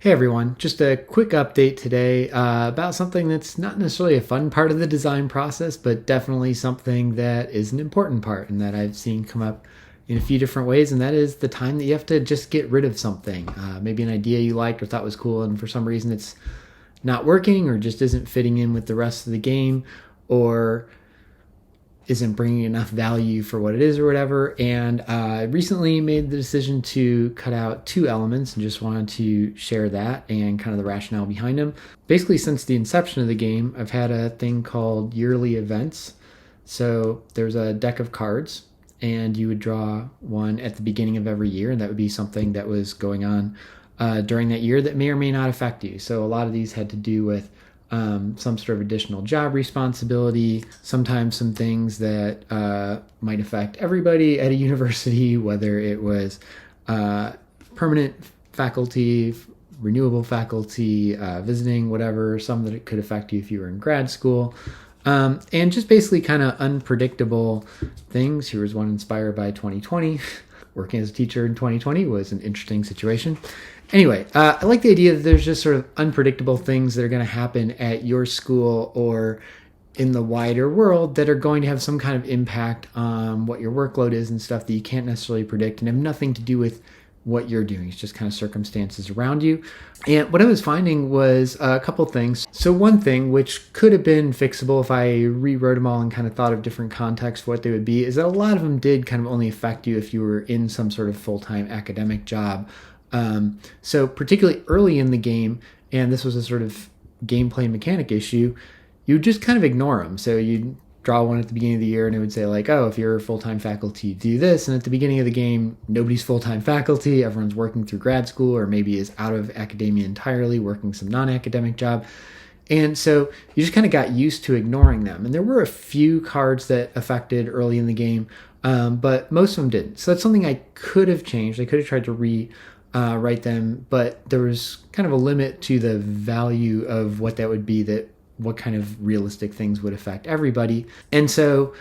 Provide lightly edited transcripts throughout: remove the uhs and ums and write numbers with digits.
Hey everyone, just a quick update today about something that's not necessarily a fun part of the design process, but definitely something that is an important part and that I've seen come up in a few different ways, and that is the time that you have to just get rid of something. Maybe an idea you liked or thought was cool, and for some reason it's not working or just isn't fitting in with the rest of the game, or isn't bringing enough value for what it is or whatever. And I recently made the decision to cut out 2 elements and just wanted to share that and kind of the rationale behind them. Basically, since the inception of the game, I've had a thing called yearly events. So there's a deck of cards and you would draw one at the beginning of every year, and that would be something that was going on during that year that may or may not affect you. So a lot of these had to do with some sort of additional job responsibility, sometimes some things that might affect everybody at a university, whether it was permanent faculty, renewable faculty, visiting, whatever, some that it could affect you if you were in grad school, and just basically kind of unpredictable things. Here was one inspired by 2020. Working as a teacher in 2020 was an interesting situation. Anyway, I like the idea that there's just sort of unpredictable things that are going to happen at your school or in the wider world that are going to have some kind of impact on what your workload is and stuff that you can't necessarily predict and have nothing to do with what you're doing. It's just kind of circumstances around you. And what I was finding was a couple things. So one thing, which could have been fixable if I rewrote them all and kind of thought of different contexts for what they would be, is that a lot of them did kind of only affect you if you were in some sort of full-time academic job. So particularly early in the game, and this was a sort of gameplay mechanic issue, you just kind of ignore them. So you'd draw one at the beginning of the year and it would say like, oh, if you're full-time faculty, do this. And at the beginning of the game, nobody's full-time faculty. Everyone's working through grad school or maybe is out of academia entirely, working some non-academic job. And so you just kind of got used to ignoring them. And there were a few cards that affected early in the game, but most of them didn't. So that's something I could have changed. I could have tried to write them, but there was kind of a limit to the value of what that would be, that what kind of realistic things would affect everybody. And so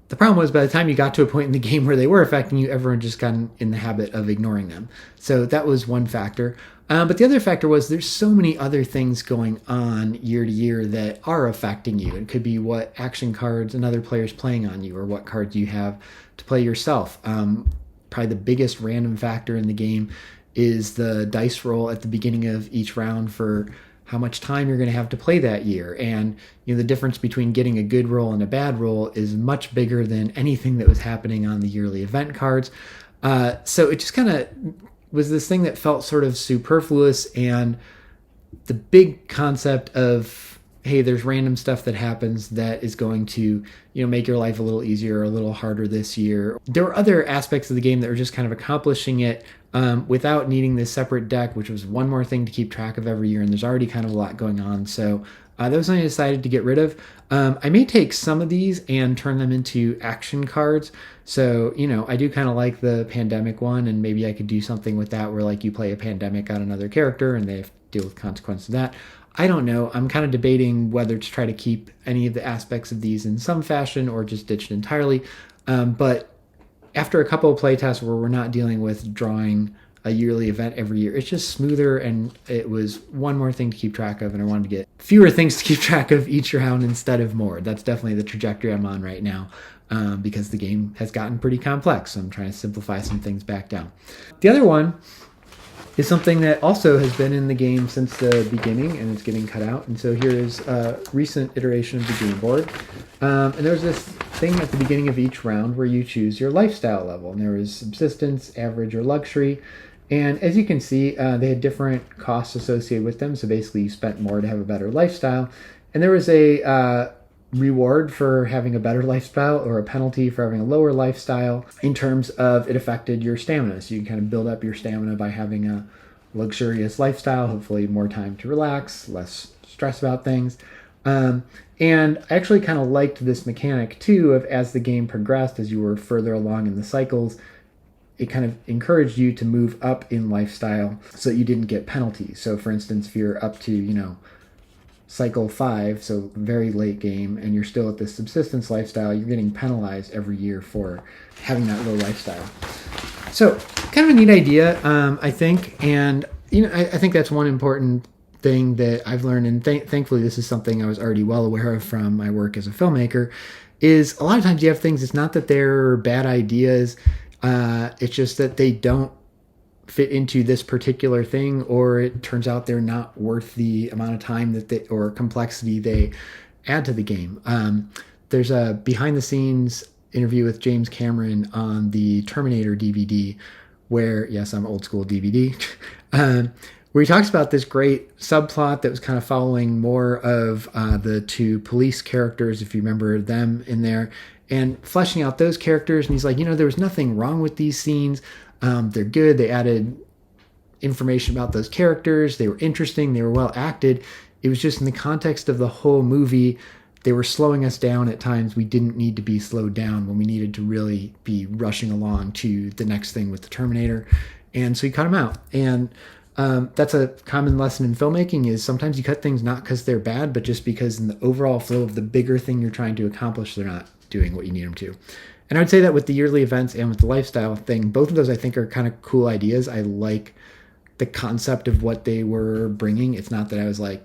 the problem was, by the time you got to a point in the game where they were affecting you, everyone just got in the habit of ignoring them. So that was one factor. But the other factor was there's so many other things going on year to year that are affecting you. It could be what action cards another player's playing on you, or what cards you have to play yourself. Probably the biggest random factor in the game is the dice roll at the beginning of each round for how much time you're going to have to play that year. And the difference between getting a good roll and a bad roll is much bigger than anything that was happening on the yearly event cards. So it just kind of was this thing that felt sort of superfluous, and the big concept of, hey, there's random stuff that happens that is going to, make your life a little easier or a little harder this year. There were other aspects of the game that were just kind of accomplishing it without needing this separate deck, which was one more thing to keep track of every year. And there's already kind of a lot going on. So that was something I decided to get rid of. I may take some of these and turn them into action cards. So, I do kind of like the pandemic one, and maybe I could do something with that where like you play a pandemic on another character and they have to deal with consequences of that. I don't know. I'm kind of debating whether to try to keep any of the aspects of these in some fashion or just ditch it entirely. But after a couple of playtests where we're not dealing with drawing a yearly event every year, it's just smoother, and it was one more thing to keep track of, and I wanted to get fewer things to keep track of each round instead of more. That's definitely the trajectory I'm on right now, because the game has gotten pretty complex, so I'm trying to simplify some things back down. The other one is something that also has been in the game since the beginning, and it's getting cut out. And so here is a recent iteration of the game board. And there was this thing at the beginning of each round where you choose your lifestyle level. And there was subsistence, average, or luxury. And as you can see, they had different costs associated with them. So basically you spent more to have a better lifestyle. And there was a reward for having a better lifestyle, or a penalty for having a lower lifestyle, in terms of it affected your stamina. So you can kind of build up your stamina by having a luxurious lifestyle, hopefully more time to relax, less stress about things. And I actually kind of liked this mechanic too, of as the game progressed, as you were further along in the cycles, it kind of encouraged you to move up in lifestyle so that you didn't get penalties. So for instance, if you're up to, cycle 5, so very late game, and you're still at this subsistence lifestyle, you're getting penalized every year for having that low lifestyle. So kind of a neat idea, I think, and I think that's one important thing that I've learned, and thankfully this is something I was already well aware of from my work as a filmmaker, is a lot of times you have things, it's not that they're bad ideas, it's just that they don't fit into this particular thing, or it turns out they're not worth the amount of time that they, or complexity they add to the game. There's a behind the scenes interview with James Cameron on the Terminator DVD where, yes, I'm old school DVD, where he talks about this great subplot that was kind of following more of the two police characters, if you remember them in there, and fleshing out those characters. And he's like, there was nothing wrong with these scenes. They're good. They added information about those characters. They were interesting. They were well acted. It was just in the context of the whole movie, they were slowing us down at times. We didn't need to be slowed down when we needed to really be rushing along to the next thing with the Terminator. And so he cut them out. And that's a common lesson in filmmaking, is sometimes you cut things not because they're bad, but just because in the overall flow of the bigger thing you're trying to accomplish, they're not doing what you need them to. And I would say that with the yearly events and with the lifestyle thing, both of those I think are kind of cool ideas. I like the concept of what they were bringing. It's not that I was like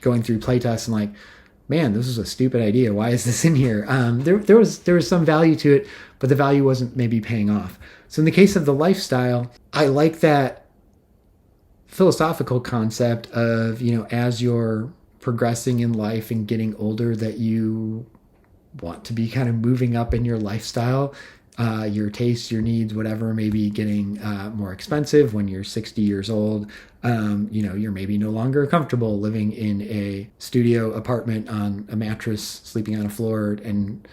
going through playtests and like, man, this is a stupid idea. Why is this in here? There was some value to it, but the value wasn't maybe paying off. So in the case of the lifestyle, I like that philosophical concept of, as you're progressing in life and getting older, that you want to be kind of moving up in your lifestyle, your tastes, your needs, whatever, maybe getting more expensive when you're 60 years old. You're maybe no longer comfortable living in a studio apartment on a mattress, sleeping on a floor, and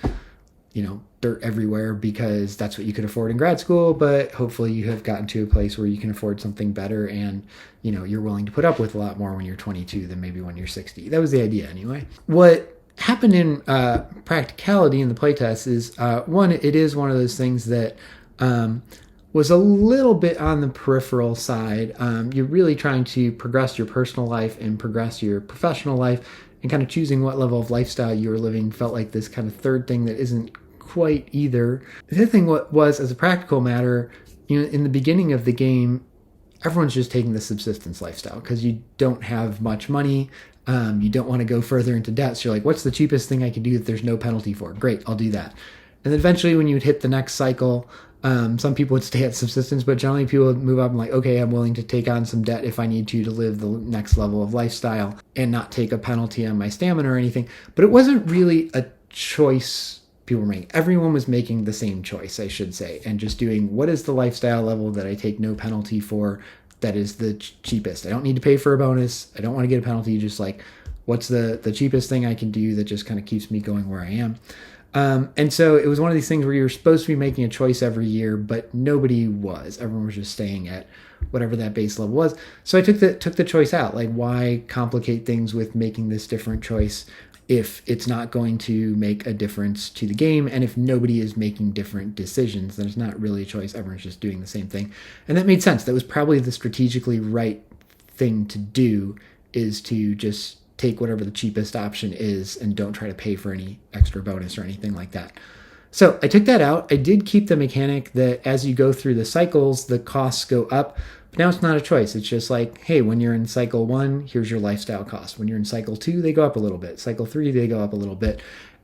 dirt everywhere because that's what you could afford in grad school. But hopefully you have gotten to a place where you can afford something better, and you're willing to put up with a lot more when you're 22 than maybe when you're 60. That was the idea anyway. What happened in practicality in the playtest is one, it is one of those things that was a little bit on the peripheral side. You're really trying to progress your personal life and progress your professional life, and kind of choosing what level of lifestyle you were living felt like this kind of third thing that isn't quite either. The other thing was, as a practical matter, in the beginning of the game, everyone's just taking the subsistence lifestyle because you don't have much money. You don't want to go further into debt. So you're like, what's the cheapest thing I can do that there's no penalty for? Great, I'll do that. And then eventually when you would hit the next cycle, some people would stay at subsistence, but generally people would move up and like, okay, I'm willing to take on some debt if I need to live the next level of lifestyle and not take a penalty on my stamina or anything. But it wasn't really a choice people were making. Everyone was making the same choice, I should say, and just doing what is the lifestyle level that I take no penalty for, that is the cheapest. I don't need to pay for a bonus. I don't want to get a penalty. Just like, what's the cheapest thing I can do that just kind of keeps me going where I am. And so it was one of these things where you're supposed to be making a choice every year, but nobody was. Everyone was just staying at whatever that base level was. So I took the choice out. Like, why complicate things with making this different choice if it's not going to make a difference to the game, and if nobody is making different decisions, then it's not really a choice. Everyone's just doing the same thing. And that made sense. That was probably the strategically right thing to do, is to just take whatever the cheapest option is and don't try to pay for any extra bonus or anything like that. So I took that out. I did keep the mechanic that as you go through the cycles, the costs go up. But now it's not a choice. It's just like, hey, when you're in cycle 1, here's your lifestyle cost. When you're in cycle 2, they go up a little bit. Cycle 3, they go up a little bit.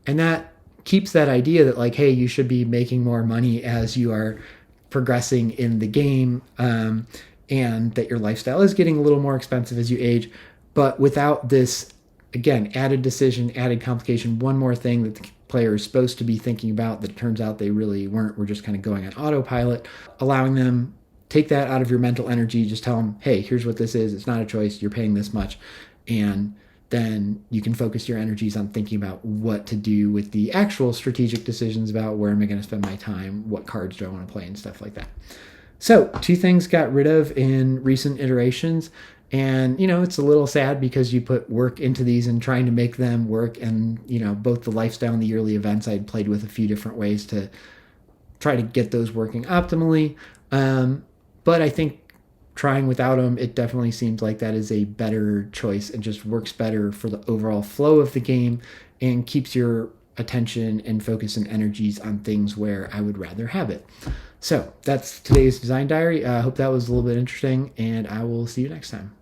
And that keeps that idea that like, hey, you should be making more money as you are progressing in the game, and that your lifestyle is getting a little more expensive as you age. But without this, again, added decision, added complication, one more thing that the player is supposed to be thinking about that it turns out they really weren't. We're just kind of going on autopilot, allowing them take that out of your mental energy. Just tell them, hey, here's what this is. It's not a choice. You're paying this much. And then you can focus your energies on thinking about what to do with the actual strategic decisions about where am I going to spend my time, what cards do I want to play, and stuff like that. So 2 things got rid of in recent iterations. And, it's a little sad because you put work into these and trying to make them work. And, both the lifestyle and the yearly events, I'd played with a few different ways to try to get those working optimally. But I think trying without them, it definitely seems like that is a better choice and just works better for the overall flow of the game and keeps your attention and focus and energies on things where I would rather have it. So that's today's design diary. I hope that was a little bit interesting, and I will see you next time.